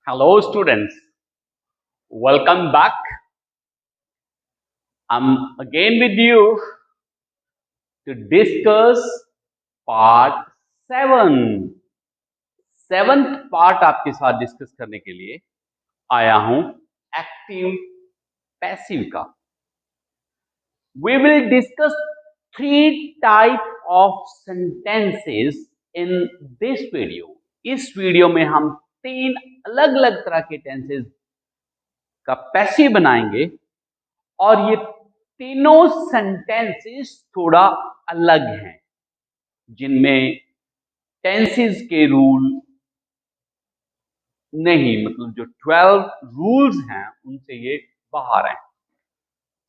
Hello, students. Welcome back. I'm again with you to discuss part 7. Seventh part आपके साथ discuss करने के लिए आया हूं एक्टिव पैसिव का. We will discuss three type of sentences in this video. इस वीडियो में हम तीन अलग अलग तरह के टेंसेस का पैसिव बनाएंगे और ये तीनों सेंटेंसेस थोड़ा अलग हैं, जिनमें टेंसेस के रूल नहीं, मतलब जो 12 रूल्स हैं उनसे ये बाहर हैं.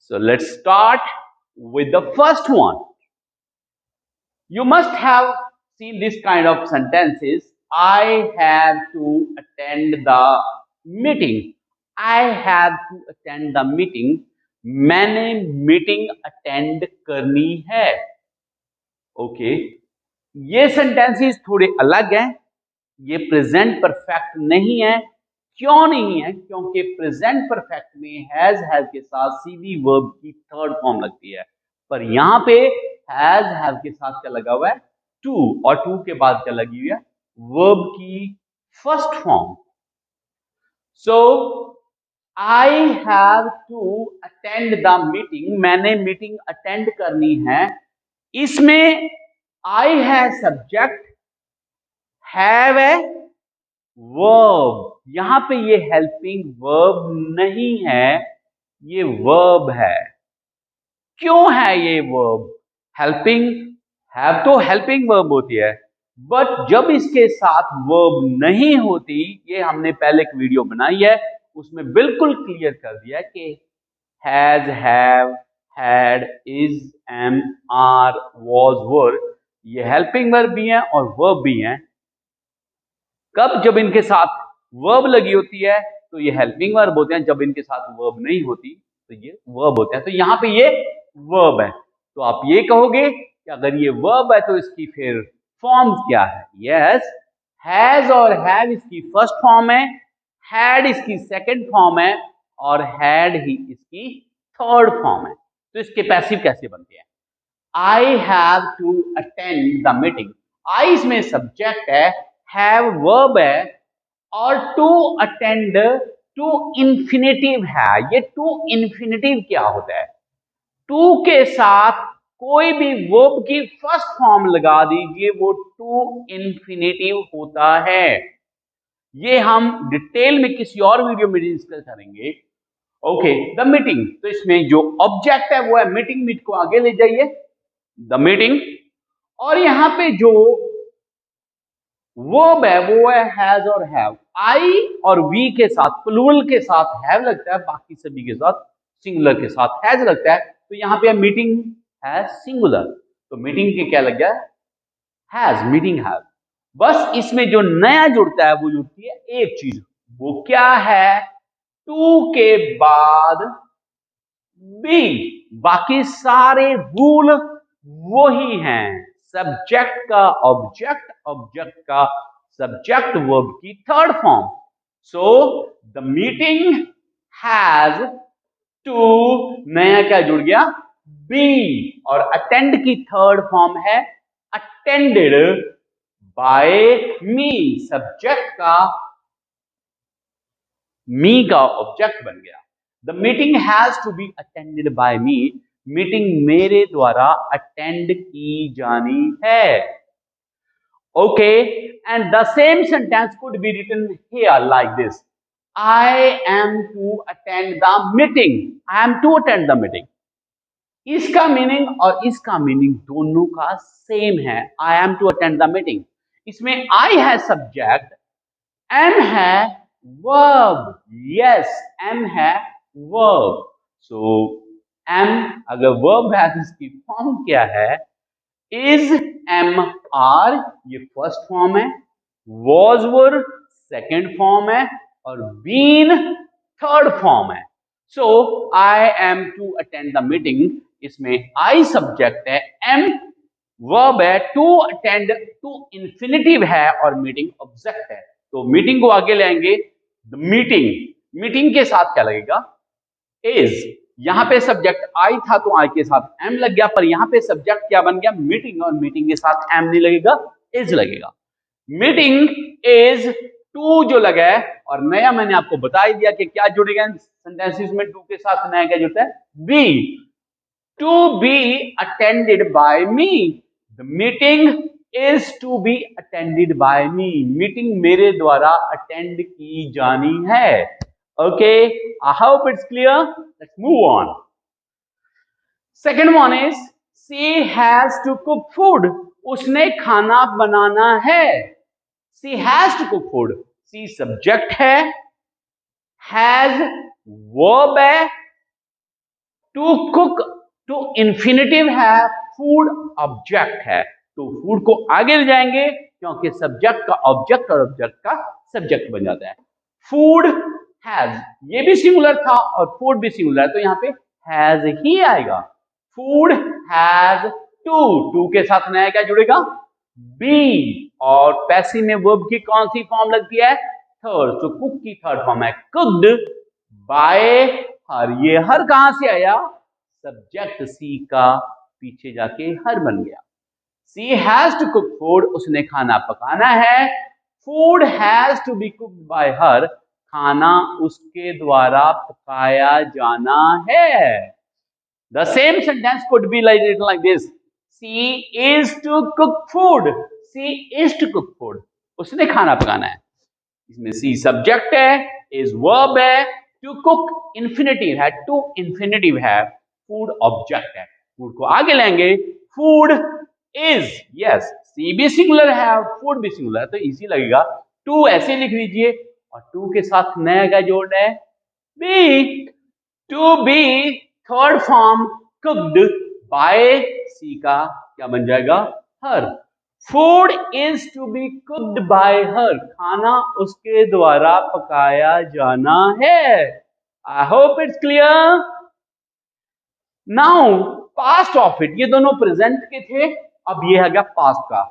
So let's start with the first one. You must have seen this kind of sentences. I have to attend the meeting. I have to attend the meeting. मैंने मीटिंग अटेंड करनी है. ओके, ये sentences थोड़े अलग हैं. ये present perfect नहीं है. क्यों नहीं है? क्योंकि प्रेजेंट परफेक्ट में हैज के साथ सीधी वर्ब की थर्ड फॉर्म लगती है, पर यहां पे हैज के साथ क्या लगा हुआ है? टू, और टू के बाद क्या लगी हुई है? वर्ब की first form. So I have to attend the meeting. मैंने मीटिंग अटेंड करनी है. इसमें आई है सब्जेक्ट, हैव है वर्ब. यहां पे ये हेल्पिंग वर्ब नहीं है, ये वर्ब है. क्यों है ये वर्ब? हेल्पिंग, हैव तो हेल्पिंग वर्ब होती है, बट जब इसके साथ वर्ब नहीं होती, ये हमने पहले एक वीडियो बनाई है, उसमें बिल्कुल क्लियर कर दिया कि has, have, had, is, am, are, was, were, ये हेल्पिंग वर्ब भी हैं और वर्ब भी हैं. कब? जब इनके साथ वर्ब लगी होती है तो ये हेल्पिंग वर्ब होते हैं. जब इनके साथ वर्ब नहीं होती तो ये वर्ब होते हैं. तो यहां पे ये वर्ब है. तो आप ये कहोगे कि अगर ये वर्ब है तो इसकी फिर फॉर्म क्या है? यस, हैज और हैव इसकी फर्स्ट फॉर्म है, हैड इसकी सेकंड फॉर्म है और हैड ही इसकी थर्ड फॉर्म है. तो इसके पैसिव कैसे बनते हैं? I have to attend the meeting. I इसमें सब्जेक्ट है, हैव वर्ब है और टू अटेंड टू इंफिनिटिव है. ये टू इंफिनिटिव क्या होता है? टू के साथ कोई भी वर्ब की फर्स्ट फॉर्म लगा दीजिए, वो टू इंफिनिटिव होता है. ये हम डिटेल में किसी और वीडियो में डिस्कस करेंगे. Okay, the meeting. तो इसमें जो ऑब्जेक्ट है वो है मीटिंग. मीट को आगे ले जाइए, द मीटिंग. और यहां पे जो वर्ब है वो है हैज और हैव. आई और वी के साथ, प्लूरल के साथ हैव लगता है, बाकी सभी के साथ सिंगुलर के साथ हैज लगता है. तो यहां पे मीटिंग है सिंगुलर, तो मीटिंग के क्या लग गया? Has, meeting have. बस इसमें जो नया जुड़ता है वो जुड़ती है एक चीज. वो क्या है? टू के बाद बी. बाकी सारे रूल वही हैं. सब्जेक्ट का ऑब्जेक्ट, ऑब्जेक्ट का सब्जेक्ट, वर्ब की third form. So the meeting has to, नया क्या जुड़ गया? बी. और अटेंड की थर्ड फॉर्म है अटेंडेड बाय मी. सब्जेक्ट का मी का ऑब्जेक्ट बन गया. The meeting has to be attended by me. Meeting मेरे द्वारा अटेंड की जानी है. Okay, and the same sentence could be written here like this. I am to attend the meeting. I am to attend the meeting. इसका meaning और इसका meaning दोनों का सेम है. I am to attend the meeting. इसमें I है subject, am है verb. Yes, am है वर्ब. सो एम अगर वर्ब है तो इसकी फॉर्म क्या है? इज, एम, आर ये फर्स्ट फॉर्म है, वॉज वर सेकेंड फॉर्म है और बीन थर्ड फॉर्म है. So I am to attend the meeting. इसमें आई सब्जेक्ट है, एम वर्ब है, टू अटेंड टू इंफिनिटिव है और मीटिंग ऑब्जेक्ट है. तो मीटिंग को आगे लाएंगे. द मीटिंग, मीटिंग के साथ क्या लगेगा? इज। यहां पे सब्जेक्ट आई था तो आई के साथ एम लग गया, पर यहां पे सब्जेक्ट क्या बन गया? मीटिंग, और मीटिंग के साथ एम नहीं लगेगा, इज लगेगा। मीटिंग इज टू जो लगा है, और नया मैंने आपको बता ही दिया कि क्या जुड़ेगा सेंटेंसेस में टू के साथ, नया क्या जुड़ता है? Be. To be attended by me, the meeting is to be attended by me, meeting मेरे द्वारा अटेंड की जानी है। Okay, I hope it's clear. Let's move on. Second one is she has to cook food, उसने खाना बनाना है। She has to cook food, she subject है, हैज वर्ब है, टू कुक टू इंफिनिटिव है, फूड ऑब्जेक्ट है। तो food को आगे ले जाएंगे क्योंकि सब्जेक्ट का ऑब्जेक्ट और ऑब्जेक्ट का सब्जेक्ट बन जाता है। फूड हैज, ये भी सिंगुलर था और फूड भी सिंगुलर है, तो यहां पे हैज ही आएगा। फूड हैज टू, टू के साथ नया क्या जुड़ेगा? बी। और पैसिव में वर्ब की कौन सी फॉर्म लगती है? थर्ड। तो कुक की थर्ड फॉर्म है कुक्ड बाय हर। ये हर कहां से आया? सब्जेक्ट सी का पीछे जाके हर बन गया। She has to cook food, उसने खाना पकाना है। Food has to be cooked by her, खाना उसके द्वारा पकाया जाना है। The same sentence could be written like this: She is to cook food. She is to cook food. उसने खाना पकाना है। इसमें सी सब्जेक्ट है, इज वर्ब है, टू कुक इंफिनिटिव है, टू इंफिनिटिव है, फूड ऑब्जेक्ट है। फूड को आगे लेंगे, फूड इज, यस, सी भी सिंगुलर है, फूड भी सिंगुलर है, तो इजी लगेगा। टू ऐसे लिख लीजिए, और टू के साथ नया का जोड़ना है be. To be third form cooked by she का क्या बन जाएगा? Her. Food is to be cooked by her, खाना उसके द्वारा पकाया जाना है। I hope it's clear. Now past of it, ये दोनों प्रेजेंट के थे, अब ये है गया पास्ट का।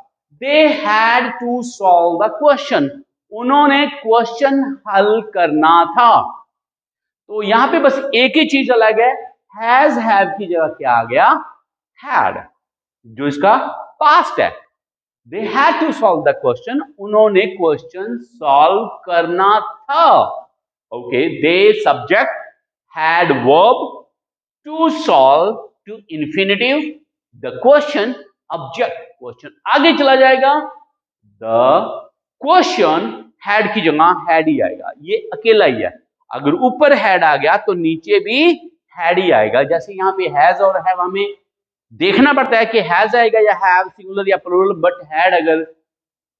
They had to solve the question, उन्होंने क्वेश्चन हल करना था। तो यहां पे बस एक ही चीज अलग है, हैज हैव की जगह क्या आ गया? हैड, जो इसका पास्ट है। They had to solve the question, उन्होंने क्वेश्चन सॉल्व करना था। Okay, they subject, had verb, to solve to infinitive, the question object. Question आगे चला जाएगा, द क्वेश्चन हैड की जगह हैड ही आएगा, ये अकेला ही है। अगर ऊपर हैड आ गया तो नीचे भी हैड ही आएगा। जैसे यहाँ पे हैज और हैव हमें देखना पड़ता है कि हैज आएगा या हैव, सिंगुलर या प्लूरल, बट हैड अगर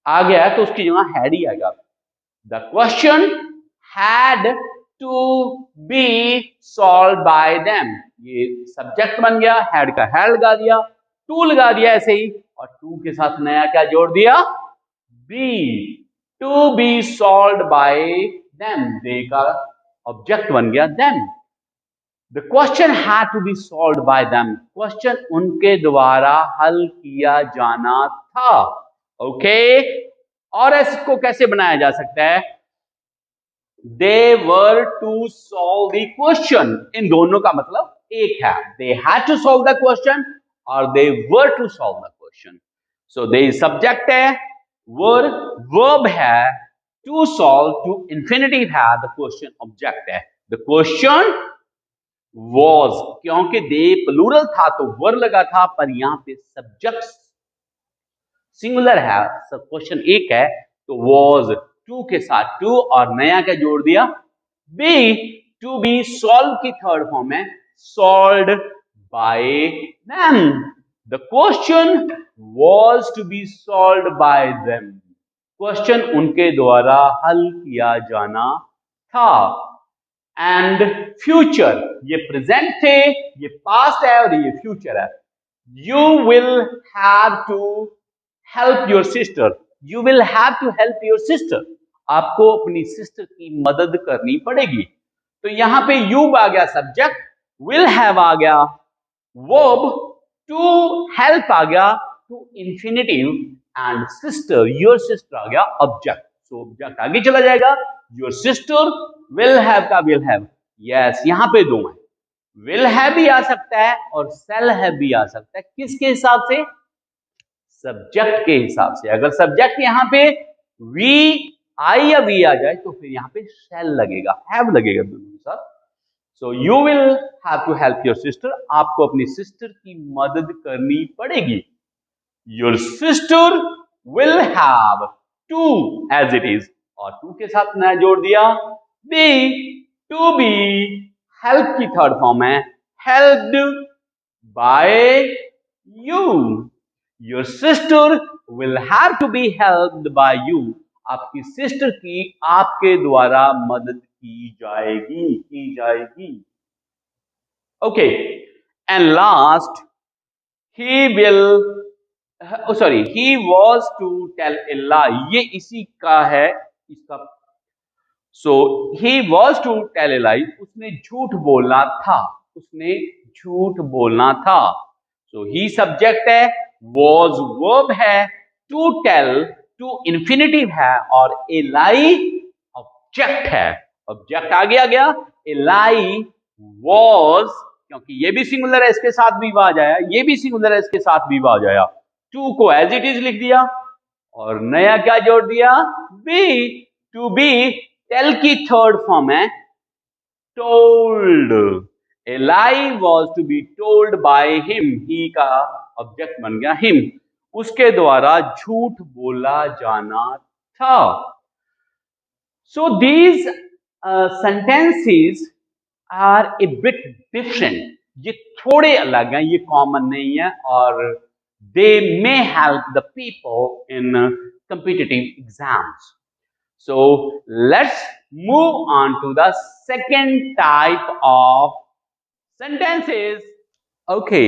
आ गया है तो उसकी जगह हैड ही आएगा। The question had to be solve by them, ये सब्जेक्ट बन गया, हैड का हैड लगा दिया, टू लगा दिया ऐसे ही, और टू के साथ नया क्या जोड़ दिया? Be. To be solve by them, they का ऑब्जेक्ट बन गया them. The question had to be solve by them, question उनके द्वारा हल किया जाना था। ओके, और इसको कैसे बनाया जा सकता है? They were to solve the question, इन दोनों का मतलब एक है। They had to solve the question और they were to solve the question. So they subject है, वर वर्ब है, टू सॉल्व टू इंफिनिटिव है, द क्वेश्चन ऑब्जेक्ट है। द क्वेश्चन वॉज, क्योंकि दे प्लूरल था तो वर लगा था, पर यहां पे सब्जेक्ट सिंगुलर है, सब क्वेश्चन एक है, तो वॉज टू के साथ टू और नया क्या जोड़ दिया? बी। टू बी सॉल्व की थर्ड फॉर्म है, solved by them. The question was to be solved by them, question उनके द्वारा हल किया जाना था। एंड फ्यूचर, ये प्रेजेंट थे, ये पास्ट है और ये फ्यूचर है। You will have to help your sister, you will have to help your sister, आपको अपनी सिस्टर की मदद करनी पड़ेगी। तो यहां पे यू आ गया सब्जेक्ट, विल हैव आ गया वर्ब, टू हेल्प आ गया to infinitive, and sister your sister आ गया ऑब्जेक्ट। सो ऑब्जेक्ट आगे चला जाएगा, योर सिस्टर विल हैव का विल हैव, यस यहां पे दो है, विल हैव भी आ सकता है और सेल हैव भी आ सकता है, किसके हिसाब से, सब्जेक्ट के हिसाब से। अगर सब्जेक्ट यहां पे वी आई या वी आ जाए तो फिर यहां पे शेल लगेगा, हैव लगेगा दोनों के साथ। So you will have to help your sister, आपको अपनी सिस्टर की मदद करनी पड़ेगी। Your sister will have to as it is, और टू के साथ नया जोड़ दिया बी, टू बी, हेल्प की थर्ड फॉर्म है helped by you. Your sister will have to be helped by you, आपकी सिस्टर की आपके द्वारा मदद की जाएगी। Okay, and last he will, sorry, he was to tell a lie, ये इसी का है, इसका। So he was to tell a lie, उसने झूठ बोलना था, उसने झूठ बोलना था। सो ही सब्जेक्ट है, वॉज वर्ब है, टू टेल टू इन्फिनिटिव है, और ए लाई ऑब्जेक्ट है। ऑब्जेक्ट आगे आ गया, ए लाई वॉज, क्योंकि ये भी सिंगुलर है इसके साथ भी आ जाया, ये भी सिंगुलर है इसके साथ भी आ जाया, टू को एज इट इज लिख दिया और नया क्या जोड़ दिया, बी, टू बी, टेल की थर्ड फॉर्म है told, a lie was to be told by him, he का ऑब्जेक्ट बन गया हिम, उसके द्वारा झूठ बोला जाना था। So these sentences are a bit different, ये थोड़े अलग हैं, ये कॉमन नहीं है, और they may help the people in competitive exams. So let's move on to the second type of sentences. Okay,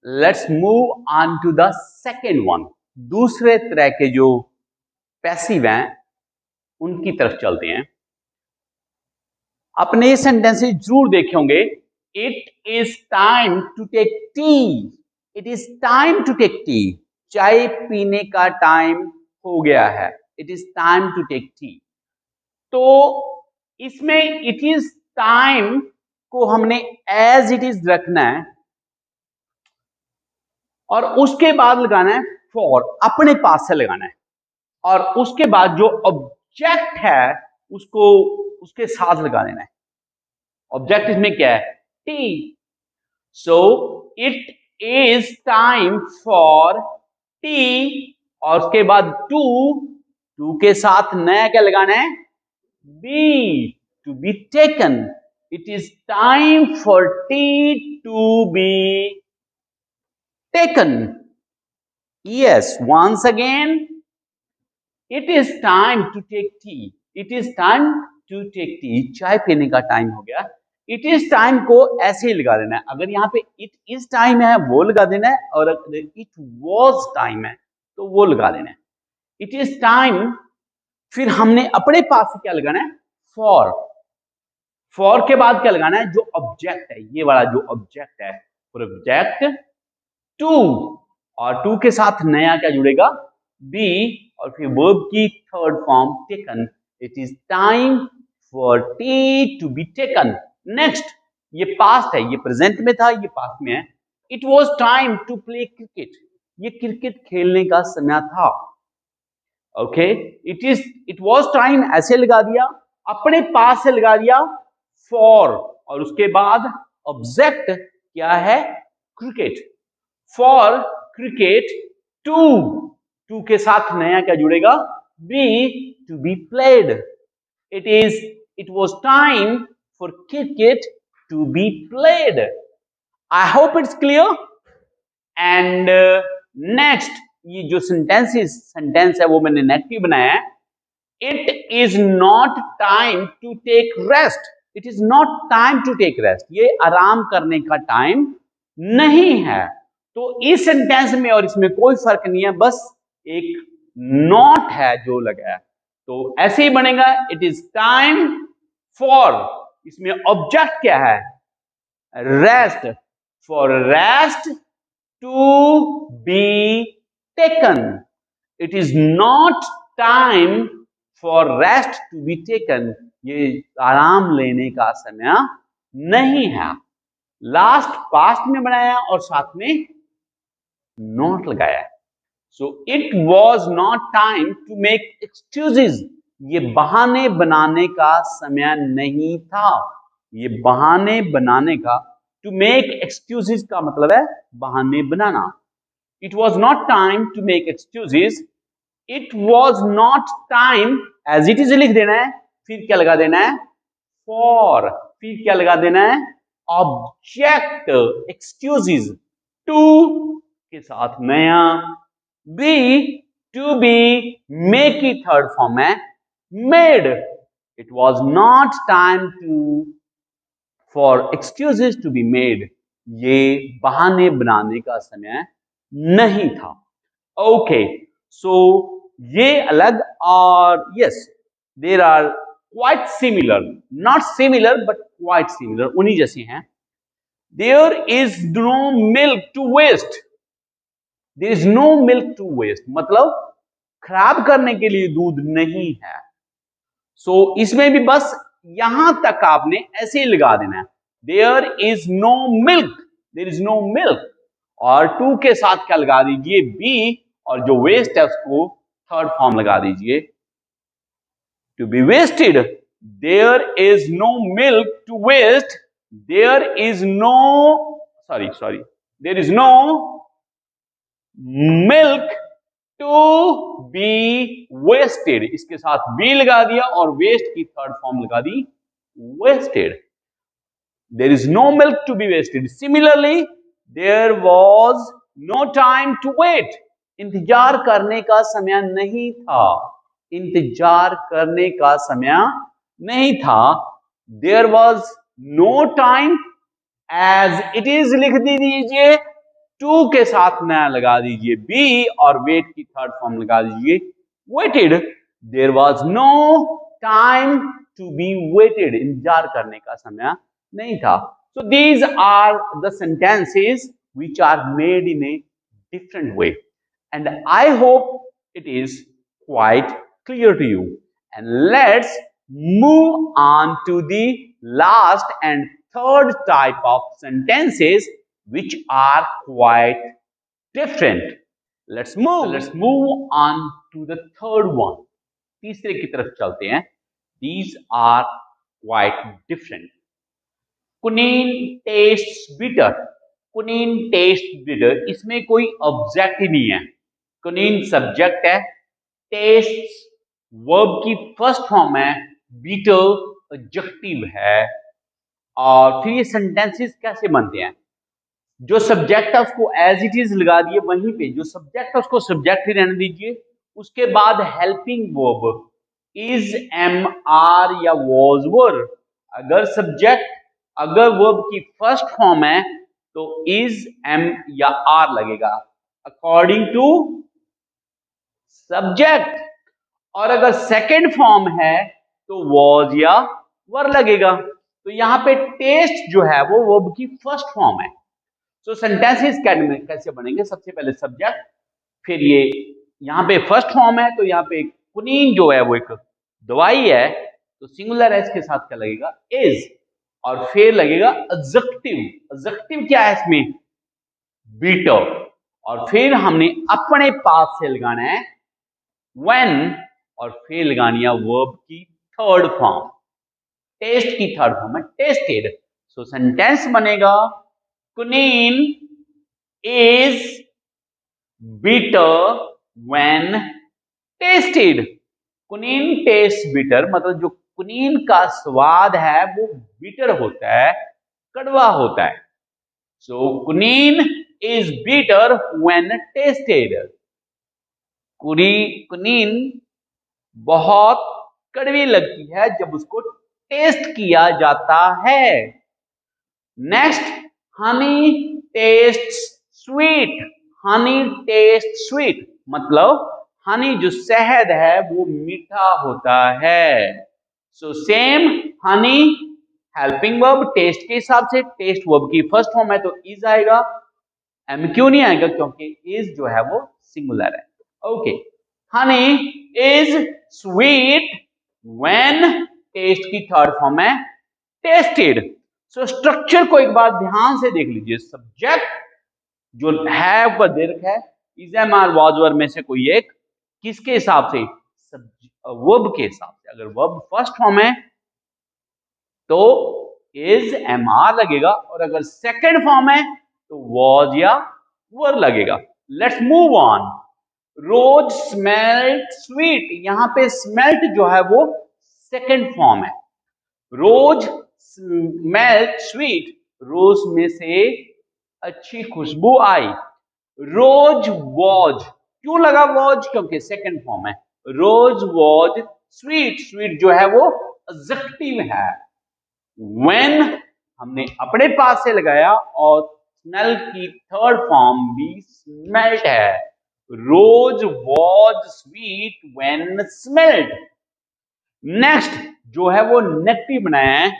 let's move on to the second one. दूसरे तरह के जो पैसिव हैं उनकी तरफ चलते हैं। अपने सेंटेंसेस जरूर देखे होंगे, it is time to take tea, it is time to take tea, चाय पीने का टाइम हो गया है, it is time to take tea. तो इसमें इट इज टाइम को हमने एज इट इज रखना है और उसके बाद लगाना है फॉर, अपने पास से लगाना है, और उसके बाद जो ऑब्जेक्ट है उसको उसके साथ लगा देना है। ऑब्जेक्ट इसमें क्या है, T. So it is time for T, और उसके बाद टू, टू के साथ नया क्या लगाना है, be, to be taken. It is time for tea to be taken. Yes, once again, it is time to take tea, it is time to take tea, चाय पीने का टाइम हो गया। इट इज टाइम को ऐसे ही लगा देना है, अगर यहाँ पे इट इज टाइम है वो लगा देना है, और अगर इट वॉज टाइम है तो वो लगा देना है। इट इज टाइम, फिर हमने अपने पास से क्या लगाना है, फॉर, फॉर के बाद क्या लगाना है, जो ऑब्जेक्ट है, ये वाला जो ऑब्जेक्ट है, ऑब्जेक्ट टू, और टू के साथ नया क्या जुड़ेगा, बी, और फिर वर्ब की third form taken. It is time for tea to be taken. Next, ये पास्ट है, ये प्रेजेंट में था, ये पास्ट में है। It was time to play cricket, ये क्रिकेट खेलने का समय था। ओके, इट वॉज टाइम ऐसे लगा दिया, अपने पास से लगा दिया फॉर, और उसके बाद ऑब्जेक्ट क्या है, cricket, for cricket to, to के साथ नया क्या जुड़ेगा, be, to be played. It was time for cricket to be played. I hope it's clear. And next, ये जो सेंटेंस है वो मैंने नेगेटिव बनाया है। It is not time to take rest. It is not time to take rest. ये आराम करने का टाइम नहीं है। तो इस सेंटेंस में और इसमें कोई फर्क नहीं है, बस एक नॉट है जो लगा है, तो ऐसे ही बनेगा, इट इज टाइम फॉर, इसमें ऑब्जेक्ट क्या है, rest, for rest to be taken. It is not time for rest to be taken, ये आराम लेने का समय नहीं है। लास्ट पास्ट में बनाया और साथ में नॉट लगाया। So it was not time to make excuses, ये बहाने बनाने का समय नहीं था। ये बहाने बनाने का, टू मेक एक्सक्यूजेज का मतलब है बहाने बनाना। It was not time to make excuses, it was not time, as it is लिख देना है, फिर क्या लगा देना है, फॉर, फिर क्या लगा देना है, ऑब्जेक्ट, एक्सक्यूजेज, टू के साथ नया, बी, टू बी, मेक की थर्ड फॉर्म है made. It was not time to for excuses to be made, ये बहाने बनाने का समय नहीं था। ओके, सो ये अलग, और yes there are quite similar, not similar but quite similar, उन्हीं जैसे हैं। There is no milk to waste, there is no milk to waste मतलब खराब करने के लिए दूध नहीं है। सो इसमें भी बस यहां तक आपने ऐसे ही लगा देना है, there is no milk, there is no milk, और टू के साथ क्या लगा दीजिए, बी, और जो वेस्ट है उसको थर्ड फॉर्म लगा दीजिए, to be wasted. There is no milk to waste, there is no, sorry, there is no milk to be wasted, इसके साथ बी लगा दिया और वेस्ट की थर्ड फॉर्म लगा दी wasted. There is no milk to be wasted. Similarly, there was no time to wait. इंतजार करने का समय नहीं था, इंतजार करने का समय नहीं था। There was no time, as it is लिख दीजिए, टू के साथ नया लगा दीजिए बी, और वेट की थर्ड फॉर्म लगा दीजिए waited. There was no time to be waited. इंतजार करने का समय नहीं था। So these are the sentences which are made in a different way, and I hope it is quite clear to you. And let's move on to the last and third type of sentences which are quite different. Let's move on to the third one. तीसरे की तरफ चलते हैं। These are quite different. Quinine taste bitter, quinine taste bitter, इसमें कोई object ही नहीं है। कुनीन सब्जेक्ट है, टेस्ट वर्ब की फर्स्ट फॉर्म है, बिटर एडजेक्टिव है। और फिर ये सेंटेंसेस कैसे बनते हैं, जो सब्जेक्ट है उसको एज इट इज लगा दिए, वहीं पे जो सब्जेक्ट है उसको सब्जेक्ट ही रहने दीजिए। उसके बाद helping verb, is, am, are या वॉज वर। अगर वर्ब की फर्स्ट फॉर्म है तो इज, एम या आर लगेगा अकॉर्डिंग टू सब्जेक्ट, और अगर सेकेंड फॉर्म है तो वॉज या वर लगेगा। तो यहां पे टेस्ट जो है वो वर्ब की फर्स्ट फॉर्म है। तो सेंटेंसेस कैसे बनेंगे, सबसे पहले सब्जेक्ट, फिर ये यहां पे फर्स्ट फॉर्म है तो यहां पे कुनीन जो है वो एक दवाई है, तो सिंगुलर है, इसके साथ क्या लगेगा, इज, और फिर लगेगा एडजेक्टिव। एडजेक्टिव क्या है इसमें, बीटर, और फिर हमने अपने पास से लगाना है व्हेन, और फिर लगानी है वर्ब की थर्ड फॉर्म, टेस्ट की थर्ड फॉर्म है टेस्टेड। सो सेंटेंस बनेगा quinine is bitter when tasted. Quinine taste bitter मतलब जो कुनीन का स्वाद है वो बिटर होता है, कड़वा होता है। सो कुनीन इज बिटर when tasted. कुनीन बहुत कड़वी लगती है जब उसको टेस्ट किया जाता है। Next, honey taste sweet, honey taste sweet मतलब हनी जो शहद है वो मीठा होता है। So same, honey helping verb taste के हिसाब से, टेस्ट वर्ब की फर्स्ट फॉर्म है तो इज आएगा, एम क्यों नहीं आएगा, क्योंकि इज जो है वो सिंगुलर है। Okay, honey is sweet when, taste की थर्ड फॉर्म है टेस्टेड। सो स्ट्रक्चर को एक बार ध्यान से देख लीजिए। सब्जेक्ट जो है ऊपर दे रखा है, is am are was were में से कोई एक, किसके हिसाब से, वर्ब के हिसाब से। अगर वर्ब फर्स्ट फॉर्म है तो इज एम आर लगेगा, और अगर सेकेंड फॉर्म है तो वॉज या वर लगेगा। Let's move on. Rose smelt sweet, यहां पे स्मेल्ट जो है वो सेकेंड फॉर्म है। रोज स्मेल्ट स्वीट, रोज में से अच्छी खुशबू आई। रोज वॉज, क्यों लगा वॉज, क्योंकि सेकेंड फॉर्म है। रोज वॉज स्वीट, स्वीट जो है वो एडजेक्टिव है। व्हेन हमने अपने पास से लगाया, और स्मेल की थर्ड फॉर्म भी स्मेल्ट है। Rose was sweet when smelled. Next जो है वो नेगेटिव बनाया है।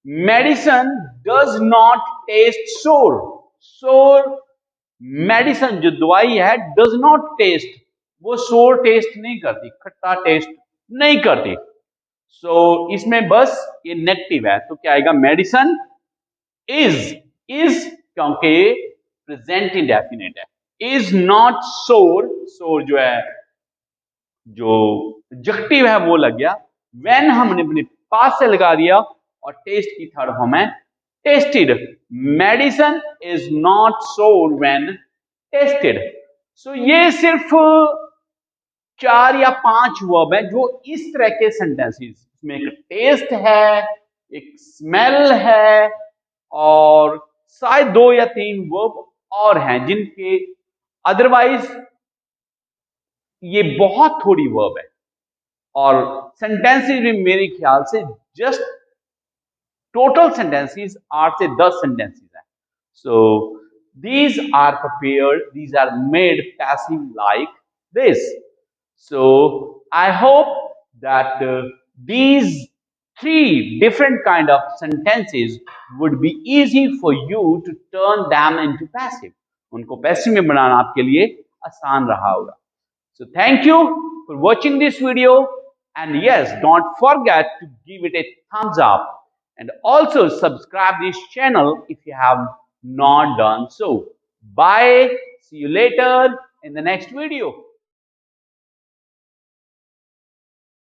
मेडिसन डज नॉट टेस्ट सोर, सोर मेडिसन जो दवाई है डज नॉट टेस्ट, वो सोर टेस्ट नहीं करती, खट्टा टेस्ट नहीं करती। सो इसमें बस ये नेगेटिव है, तो क्या आएगा, मेडिसन इज क्योंकि प्रेजेंट इंडेफिनिट है। इज नॉट सोर, सोर जो है जो एडजेक्टिव है वो लग गया। व्हेन हमने अपने पास से लगा दिया, और टेस्ट की थर्ड फॉर्म है टेस्टेड। मेडिसन इज नॉट सोर व्हेन टेस्टेड। सो ये सिर्फ 4 या 5 वर्ब है जो इस तरह के सेंटेंसेस में, एक टेस्ट है, एक स्मेल है, और शायद 2 या 3 वर्ब और हैं जिनके अदरवाइज ये बहुत थोड़ी वर्ब है। और सेंटेंसेस भी मेरे ख्याल से जस्ट टोटल सेंटेंसेस 8 से 10 सेंटेंसेस हैं। सो these are prepared, these are made passive like this. So I hope that these 3 different kind of sentences would be easy for you to turn them into passive. उनको passive में बनाना आपके लिए आसान रहा होगा। So thank you for watching this video, and yes, don't forget to give it a thumbs up, and also subscribe this channel if you have not done so. Bye. See you later in the next video.